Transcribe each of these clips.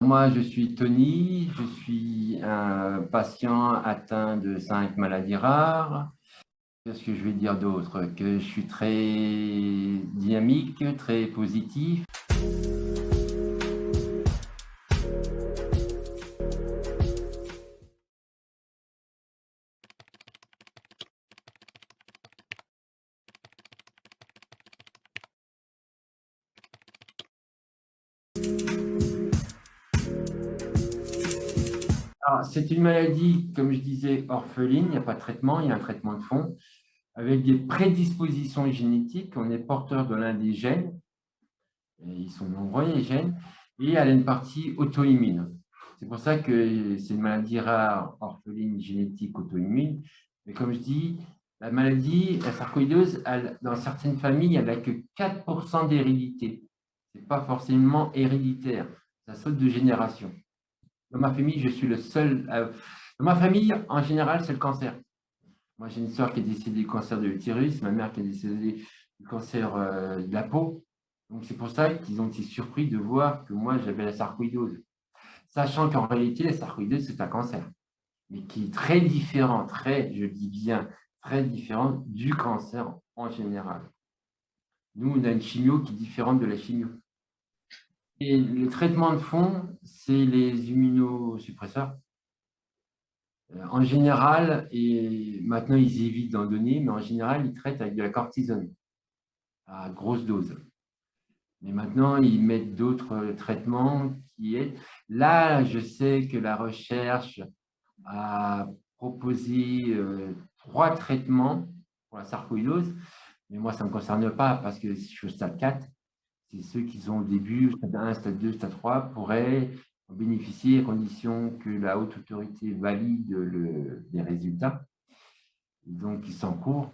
Moi, je suis Tony, je suis un patient atteint de 5 maladies rares. Qu'est-ce que je vais dire d'autre? Que je suis très dynamique, très positif. Alors, c'est une maladie, comme je disais, orpheline, il n'y a pas de traitement, il y a un traitement de fond, avec des prédispositions génétiques. On est porteur de l'un des gènes, et ils sont nombreux, les gènes, et elle a une partie auto-immune. C'est pour ça que c'est une maladie rare, orpheline, génétique, auto-immune. Mais comme je dis, la maladie, la sarcoïdose, dans certaines familles, elle n'a que 4% d'hérédité. Ce n'est pas forcément héréditaire, ça saute de génération. Dans ma famille, je suis le seul. Dans ma famille, en général, c'est le cancer. Moi, j'ai une soeur qui est décédée du cancer de l'utérus, ma mère qui est décédée du cancer de la peau. Donc, c'est pour ça qu'ils ont été surpris de voir que moi, j'avais la sarcoïdose. Sachant qu'en réalité, la sarcoïdose, c'est un cancer, mais qui est très différent, très, je dis bien, très différent du cancer en général. Nous, on a une chimio qui est différente de la chimio. Et le traitement de fond, c'est les immunosuppresseurs. En général, et maintenant ils évitent d'en donner, mais en général, ils traitent avec de la cortisone à grosse dose. Mais maintenant, ils mettent d'autres traitements qui aident. Là, je sais que la recherche a proposé 3 traitements pour la sarcoïdose, mais moi, ça ne me concerne pas parce que je suis au stade 4. C'est ceux qui sont au début, stade 1, stade 2, stade 3, pourraient en bénéficier à condition que la haute autorité valide les résultats. Donc, ils sont en cours.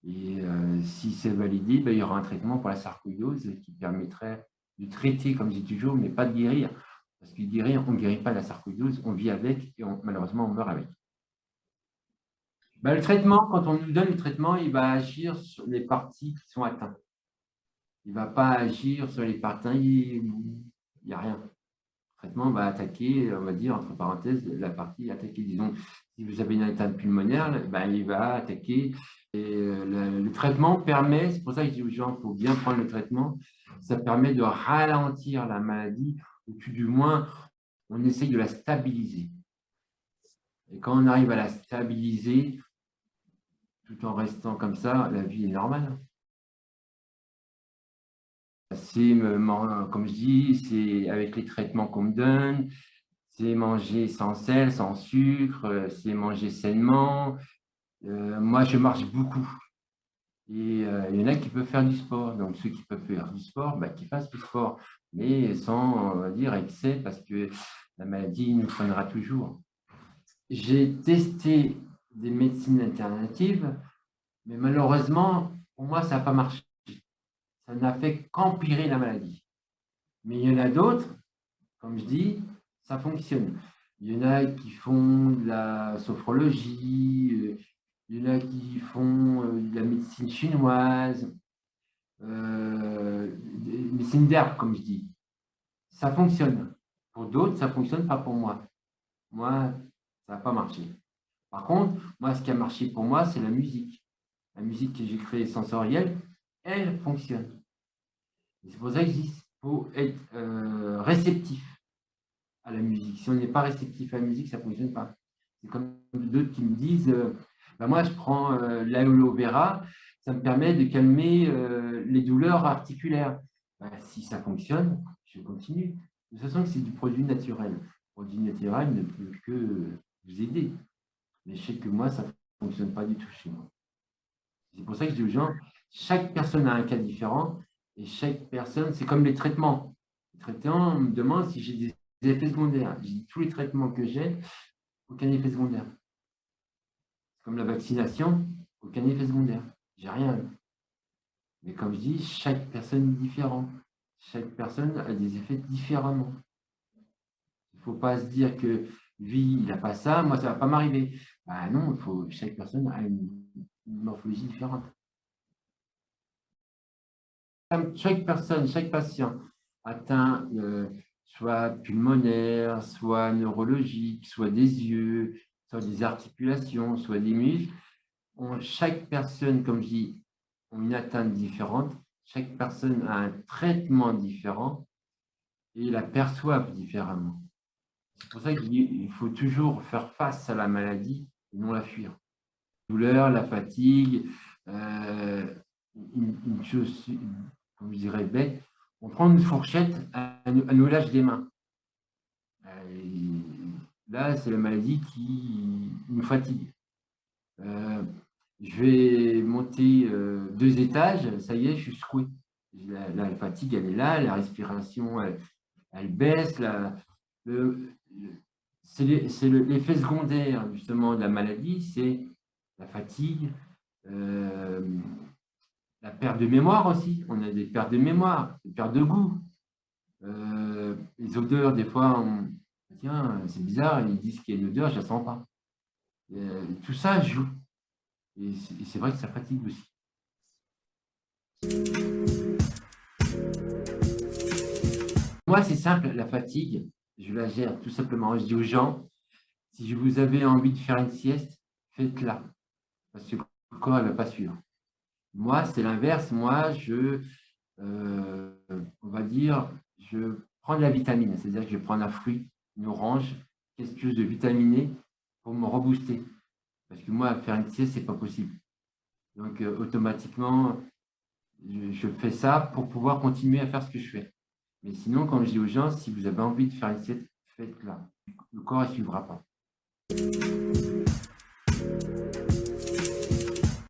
Et si c'est validé, ben, il y aura un traitement pour la sarcoïdose qui permettrait de traiter, comme je dis toujours, mais pas de guérir. Parce que guérir, on ne guérit pas la sarcoïdose, on vit avec et malheureusement, on meurt avec. Ben, le traitement, quand on nous donne le traitement, il va agir sur les parties qui sont atteintes. Il ne va pas agir sur les parties, il n'y a rien. Le traitement va attaquer, on va dire, entre parenthèses, la partie attaquée. Disons, si vous avez une atteinte pulmonaire, ben, il va attaquer. Et le traitement permet, c'est pour ça que je dis aux gens, il faut bien prendre le traitement, ça permet de ralentir la maladie, ou tout du moins, on essaye de la stabiliser. Et quand on arrive à la stabiliser, tout en restant comme ça, la vie est normale. C'est, comme je dis, c'est avec les traitements qu'on me donne, c'est manger sans sel, sans sucre, c'est manger sainement. Moi, je marche beaucoup. Et il y en a qui peuvent faire du sport. Donc, ceux qui peuvent faire du sport, bah, qu'ils fassent du sport. Mais sans, on va dire, excès, parce que la maladie nous freinera toujours. J'ai testé des médecines alternatives, mais malheureusement, pour moi, ça n'a pas marché. Ça n'a fait qu'empirer la maladie. Mais il y en a d'autres, comme je dis, ça fonctionne. Il y en a qui font de la sophrologie, il y en a qui font de la médecine chinoise, médecine d'herbe, comme je dis. Ça fonctionne. Pour d'autres, ça ne fonctionne pas pour moi. Moi, ça n'a pas marché. Par contre, moi, ce qui a marché pour moi, c'est la musique. La musique que j'ai créée sensorielle, elle fonctionne. C'est pour ça que je dis qu'il faut être réceptif à la musique. Si on n'est pas réceptif à la musique, ça ne fonctionne pas. C'est comme d'autres qui me disent, ben moi je prends l'aloe vera, ça me permet de calmer les douleurs articulaires. Ben, si ça fonctionne, je continue. De toute façon, c'est du produit naturel. Le produit naturel ne peut que vous aider. Mais je sais que moi, ça ne fonctionne pas du tout chez moi. C'est pour ça que je dis aux gens, chaque personne a un cas différent et chaque personne, c'est comme les traitements. Les traitements, on me demande si j'ai des effets secondaires. Je dis tous les traitements que j'ai, aucun effet secondaire. Comme la vaccination, aucun effet secondaire. J'ai rien. Mais comme je dis, chaque personne est différente. Chaque personne a des effets différemment. Il ne faut pas se dire que lui, il n'a pas ça, moi, ça ne va pas m'arriver. Ben non, chaque personne a une morphologie différente. Chaque personne, chaque patient atteint soit pulmonaire, soit neurologique, soit des yeux, soit des articulations, soit des muscles. Chaque personne, comme je dis, a une atteinte différente. Chaque personne a un traitement différent et la perçoivent différemment. C'est pour ça qu'il faut toujours faire face à la maladie et non la fuir. La douleur, la fatigue, une chose, comme je dirais, bête, on prend une fourchette à nous lâche des mains. Et là, c'est la maladie qui nous fatigue. Je vais monter 2 étages, ça y est, je suis secoué. La fatigue, elle est là, la respiration, elle baisse. C'est l'effet secondaire, justement, de la maladie, c'est la fatigue, la perte de mémoire aussi. On a des pertes de mémoire, des pertes de goût. Les odeurs, des fois, tiens, c'est bizarre, ils disent qu'il y a une odeur, je ne la sens pas. Tout ça joue. Et c'est vrai que ça fatigue aussi. Moi, c'est simple, la fatigue, je la gère tout simplement. Je dis aux gens, si vous avez envie de faire une sieste, faites-la. Parce que le corps ne va pas suivre. Moi, c'est l'inverse. Moi, on va dire, je prends de la vitamine. C'est-à-dire que je vais prendre un fruit, une orange, quelque chose de vitaminé pour me rebooster. Parce que moi, faire une sieste, ce n'est pas possible. Donc, automatiquement, je fais ça pour pouvoir continuer à faire ce que je fais. Mais sinon, comme je dis aux gens, si vous avez envie de faire une sieste, faites-la. Le corps ne suivra pas.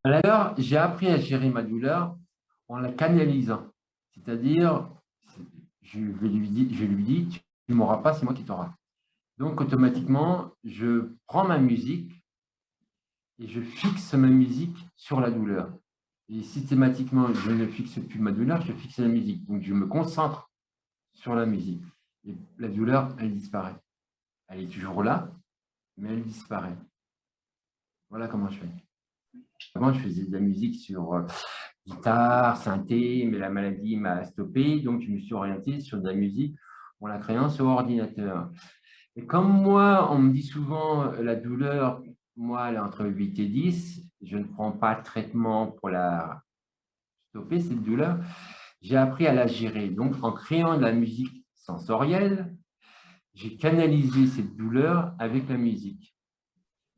Alors, j'ai appris à gérer ma douleur en la canalisant. C'est-à-dire, je lui dis, tu ne m'auras pas, c'est moi qui t'auras. Donc, automatiquement, je prends ma musique et je fixe ma musique sur la douleur. Et systématiquement, je ne fixe plus ma douleur, je fixe la musique. Donc, je me concentre sur la musique. Et la douleur, elle disparaît. Elle est toujours là, mais elle disparaît. Voilà comment je fais. Avant, je faisais de la musique sur guitare, synthé, mais la maladie m'a stoppé, donc je me suis orienté sur de la musique en la créant sur ordinateur. Et comme moi, on me dit souvent la douleur, moi, elle est entre 8 et 10, je ne prends pas de traitement pour la stopper, cette douleur, j'ai appris à la gérer. Donc, en créant de la musique sensorielle, j'ai canalisé cette douleur avec la musique.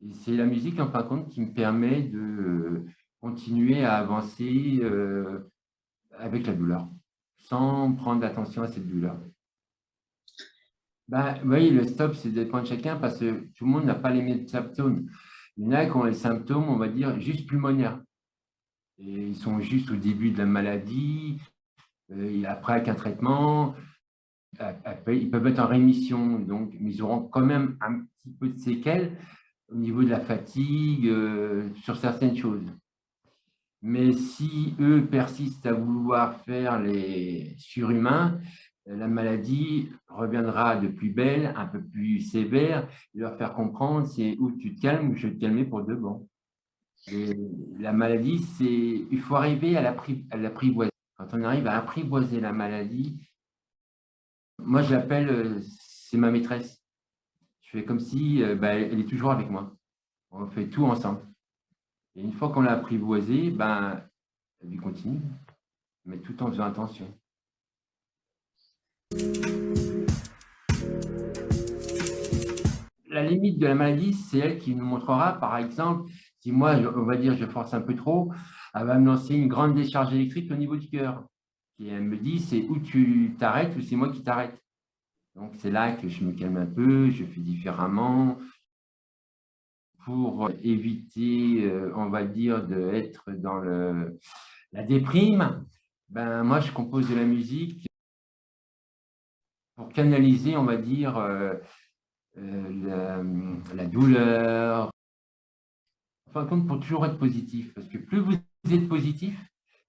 Et c'est la musique, en fin de compte, qui me permet de continuer à avancer avec la douleur, sans prendre attention à cette douleur. Ben, oui, le stop, c'est dépend de chacun parce que tout le monde n'a pas les mêmes symptômes. Il y en a qui ont les symptômes, on va dire, juste pulmonaires. Et ils sont juste au début de la maladie, et après avec un traitement, après, ils peuvent être en rémission, donc, mais ils auront quand même un petit peu de séquelles au niveau de la fatigue, sur certaines choses. Mais si eux persistent à vouloir faire les surhumains, la maladie reviendra de plus belle, un peu plus sévère, et leur faire comprendre c'est où tu te calmes ou je vais te calmer pour de bon. Et la maladie, il faut arriver à l'apprivoiser. Quand on arrive à apprivoiser la maladie, moi je l'appelle, c'est ma maîtresse. Je fais comme si elle est toujours avec moi. On fait tout ensemble. Et une fois qu'on l'a apprivoisée, la vie continue, mais tout en faisant attention. La limite de la maladie, c'est elle qui nous montrera, par exemple, si moi, on va dire, je force un peu trop, elle va me lancer une grande décharge électrique au niveau du cœur. Et elle me dit, c'est où tu t'arrêtes ou c'est moi qui t'arrête. Donc, c'est là que je me calme un peu, je fais différemment pour éviter, on va dire, d'être dans la déprime. Moi, je compose de la musique pour canaliser, on va dire, la douleur. En fin de compte, pour toujours être positif, parce que plus vous êtes positif,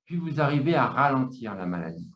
plus vous arrivez à ralentir la maladie.